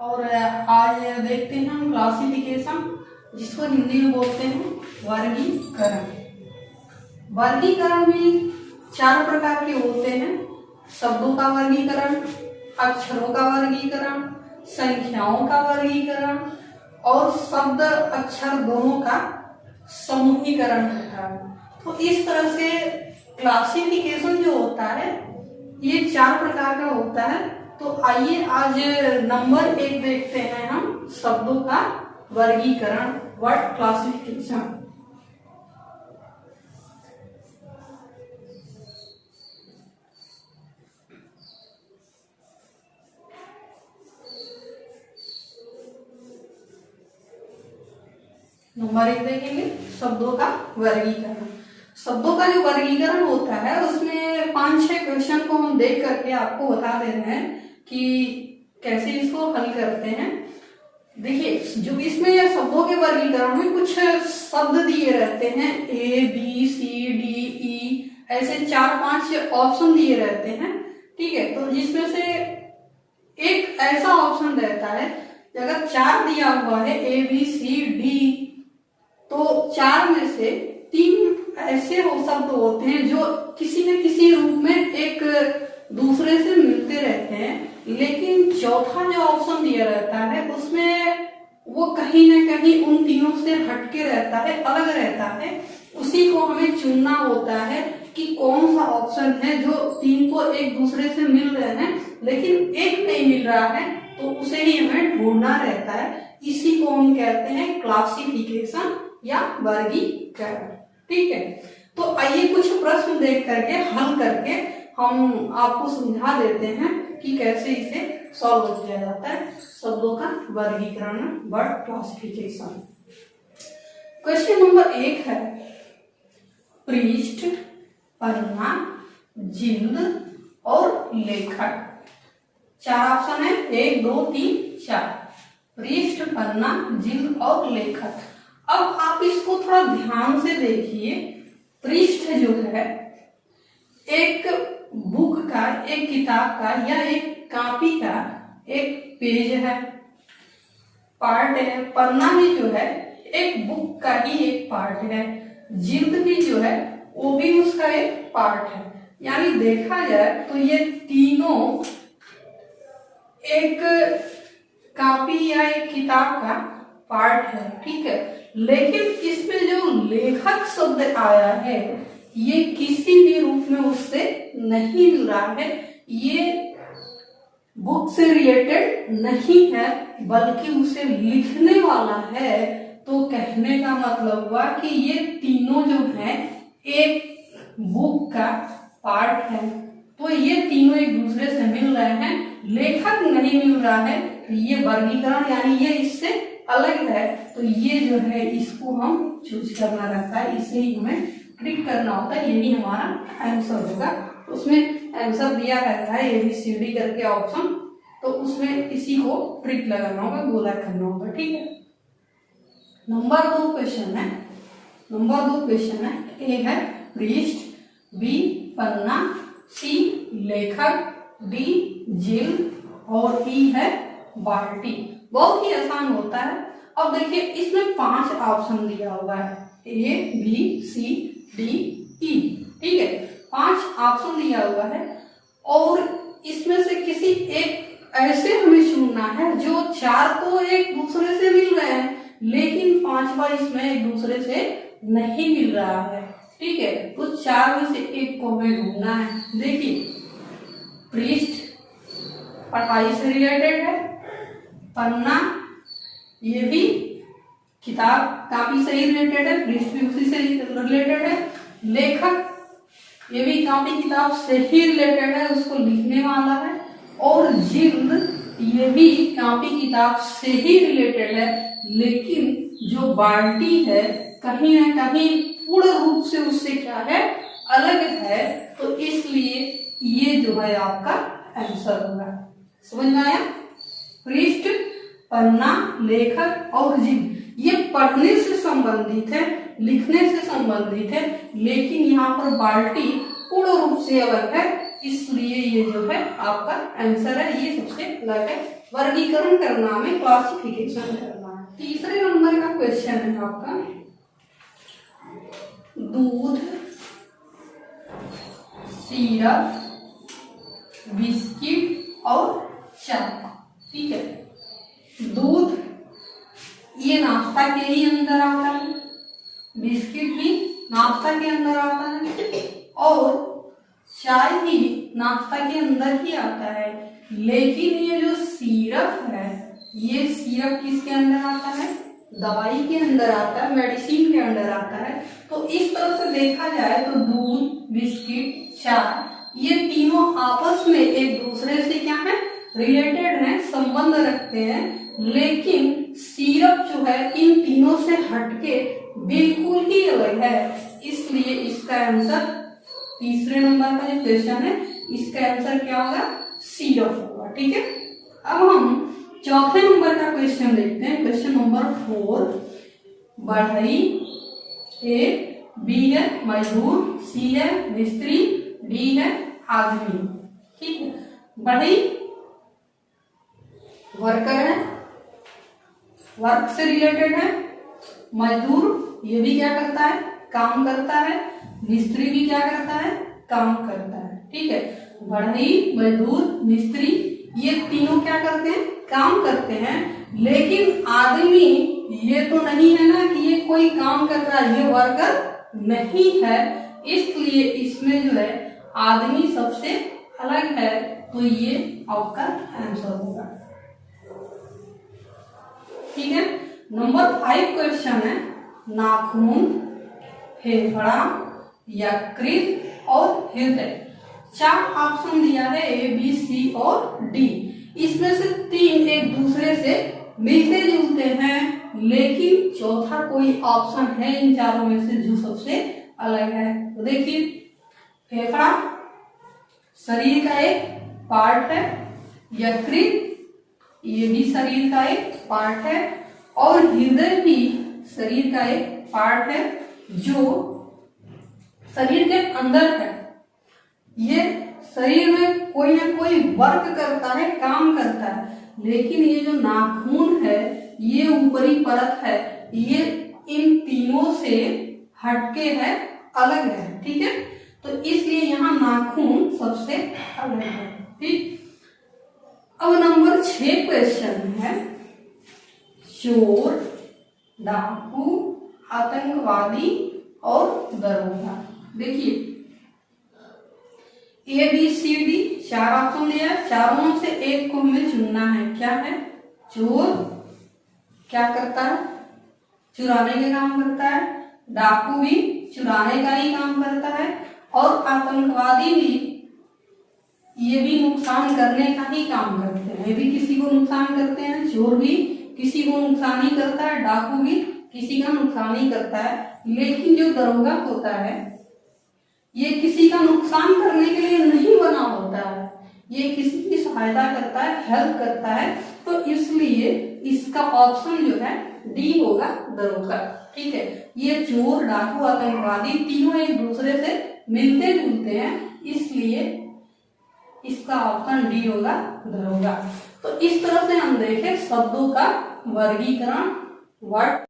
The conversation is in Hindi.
और आज देखते हैं हम क्लासिफिकेशन, जिसको हिंदी में बोलते हैं वर्गीकरण। वर्गीकरण भी 4 प्रकार के होते हैं। शब्दों का वर्गीकरण, अक्षरों का वर्गीकरण, संख्याओं का वर्गीकरण और शब्द अक्षर दोनों का समूहीकरण होता है। तो इस तरह से क्लासिफिकेशन जो होता है ये 4 प्रकार का होता है। तो आइए आज नंबर 1 देखते हैं हम, शब्दों का वर्गीकरण, वर्ड क्लासिफिकेशन। नंबर 1 देखेंगे शब्दों का वर्गीकरण। शब्दों का जो वर्गीकरण होता है उसमें 5-6 क्वेश्चन को हम देख करके आपको बता दे रहे हैं कि कैसे इसको हल करते हैं। देखिए, जो इसमें शब्दों के वर्गीकरण में कुछ शब्द दिए रहते हैं, A, B, C, D, E, ऐसे 4-5 ऑप्शन दिए रहते हैं। ठीक है, तो जिसमें से एक ऐसा ऑप्शन रहता है, अगर 4 दिया हुआ है A, B, C, D, तो 4 में से 3 ऐसे शब्द होते हैं जो किसी न किसी रूप में एक दूसरे से मिलते रहते हैं, लेकिन चौथा जो ऑप्शन दिया रहता है उसमें वो कहीं न कहीं उन तीनों से हटके रहता है, अलग रहता है। उसी को हमें चुनना होता है कि कौन सा ऑप्शन है जो 3 को एक दूसरे से मिल रहे हैं लेकिन एक नहीं मिल रहा है, तो उसे ही हमें ढूंढना रहता है। इसी को हम कहते हैं क्लासिफिकेशन या वर्गीकरण। ठीक है, तो आइए कुछ प्रश्न देख करके हल करके हम आपको समझा देते हैं कि कैसे इसे सॉल्व किया जाता है, शब्दों का वर्गीकरण, वर्ड क्लासिफिकेशन। क्वेश्चन नंबर 1 है, पृष्ठ, पन्ना, जिल्द और लेखक। 4 ऑप्शन है, 1, 2, 3, 4। पृष्ठ, पन्ना, जिल्द और लेखक। अब आप इसको थोड़ा ध्यान से देखिए। पृष्ठ जो है एक बुक का, एक किताब का या एक कॉपी का एक पेज है, पार्ट है। पन्ना भी जो है एक बुक का ही एक पार्ट है। जिल्द भी जो है वो भी उसका एक पार्ट है। यानी देखा जाए तो ये तीनों एक कॉपी या एक किताब का पार्ट है। ठीक है, लेकिन इसमें जो लेखक शब्द आया है ये किसी भी रूप में उससे नहीं मिल रहा है। ये बुक से रिलेटेड नहीं है बल्कि उसे लिखने वाला है। तो कहने का मतलब हुआ कि ये तीनों जो हैं एक बुक का पार्ट है। तो ये तीनों एक दूसरे से मिल रहे हैं, लेखक नहीं मिल रहा है। तो ये वर्गीकरण यानी ये इससे अलग है। तो ये जो है इसको हम चूज करना रहता है, इसे ही हमें क्लिक करना होता है। यही हमारा आंसर होगा। उसमें आंसर दिया रहता है ABCD करके ऑप्शन, तो उसमें इसी को ट्रिक लगाना होगा, गोला करना होगा। ठीक है, नंबर 2 क्वेश्चन है। नंबर 2 क्वेश्चन है, A है पृष्ठ, B पन्ना, C लेखक, D जिल्द और E है बाल्टी। बहुत ही आसान होता है। अब देखिए, इसमें 5 ऑप्शन दिया हुआ है, A, B, C, D, E। ठीक है, 5 ऑप्शन दिया हुआ है और इसमें से किसी एक ऐसे हमें चुनना है जो 4 तो एक दूसरे से मिल रहे हैं लेकिन 5वां इसमें एक दूसरे से नहीं मिल रहा है। ठीक है, तो 4 में से एक को हमें ढूंढना है। देखिए, पृष्ठ पढ़ाई से रिलेटेड है, पन्ना ये भी किताब कॉपी से ही रिलेटेड है, पृष्ठ भी उसी से रिलेटेड है। लेखक ये भी कॉपी किताब से ही रिलेटेड है, उसको लिखने वाला है। और जिल्द ये भी कॉपी किताब से ही रिलेटेड है, लेकिन जो बाल्टी है कहीं ना कहीं पूर्ण रूप से उससे क्या है, अलग है। तो इसलिए ये जो है आपका आंसर होगा। समझ में आया? पृष्ठ, पन्ना, लेखक और जिल्द ये पढ़ने से संबंधित है, लिखने से संबंधित है, लेकिन यहाँ पर बाल्टी पूर्ण रूप से अलग है। इसलिए ये जो है आपका आंसर है, ये सबसे अलग है। वर्गीकरण करना में, क्लासिफिकेशन करना है। तीसरे नंबर का क्वेश्चन है आपका दूध, सिरप, बिस्किट और चाय। ठीक है, दूध ये नाश्ता के ही अंदर आता है, बिस्किट भी नाश्ता के अंदर आता है और चाय भी नाश्ता के अंदर ही आता है। लेकिन ये जो सिरप है, ये सिरप किसके अंदर आता है? दवाई के अंदर आता है, मेडिसिन के अंदर आता है। तो इस तरह से देखा जाए तो दूध, बिस्किट, चाय ये तीनों आपस में एक दूसरे से क्या है? रिलेटेड हैं, संबंध रखते हैं। लेकिन सिरप जो है इन तीनों से हटके बिल्कुल ही अलग है। इसलिए इसका आंसर, तीसरे नंबर का जो क्वेश्चन है, इसका आंसर क्या होगा? सिरप होगा। ठीक है, अब हम चौथे नंबर का क्वेश्चन देखते हैं। क्वेश्चन नंबर 4, बढ़ई, ए बी है मजदूर, सी है मिस्त्री, डी है आदमी। ठीक है, बढ़ई वर्कर है, वर्क से रिलेटेड है। मजदूर ये भी क्या करता है? काम करता है। मिस्त्री भी क्या करता है? काम करता है। ठीक है, बढ़ई, मजदूर, मिस्त्री ये तीनों क्या करते हैं? काम करते हैं। लेकिन आदमी ये तो नहीं है ना कि ये कोई काम कर रहा है, ये वर्कर नहीं है। इसलिए इसमें जो है आदमी सबसे अलग है, तो ये आपका आंसर होगा। ठीक है, नंबर 5 क्वेश्चन है नाखून, फेफड़ा, यकृत और हृदय। 4 ऑप्शन दिया है, ए बी सी और डी। इसमें से 3 एक दूसरे से मिलते जुलते हैं, लेकिन चौथा कोई ऑप्शन है इन चारों में से जो सबसे अलग है। तो देखिए, फेफड़ा शरीर का एक पार्ट है, यकृत ये भी शरीर का एक पार्ट है और हृदय भी शरीर का एक पार्ट है जो शरीर के अंदर है। ये शरीर में कोई ना कोई वर्क करता है, काम करता है। लेकिन ये जो नाखून है, ये ऊपरी परत है, ये इन तीनों से हटके है, अलग है। ठीक है, तो इसलिए यहाँ नाखून सबसे अलग है। ठीक, अब नंबर 6 क्वेश्चन है चोर, डाकू, आतंकवादी और दरोगा। देखिए, A B C D 4 option दिया है, चारों में से एक को हमें चुनना है। क्या है? चोर क्या करता है? चुराने का काम करता है। डाकू भी चुराने का ही काम करता है और आतंकवादी भी ये भी नुकसान करने का ही काम करते हैं। ये भी किसी को नुकसान करते हैं। चोर भी किसी को नुकसान ही करता है, डाकू भी किसी का नुकसान ही करता है। लेकिन जो दरोगा होता है ये किसी का नुकसान करने के लिए नहीं बना होता है, ये किसी की सहायता करता है, हेल्प करता है। तो इसलिए इसका ऑप्शन जो है डी होगा, दरोगा। ठीक है, ये चोर, डाकू, आतंकवादी तीनों एक दूसरे से मिलते जुलते हैं, इसलिए इसका ऑप्शन डी होगा, दरोगा। तो इस तरह से हम देखें शब्दों का वर्गीकरण, वर्ड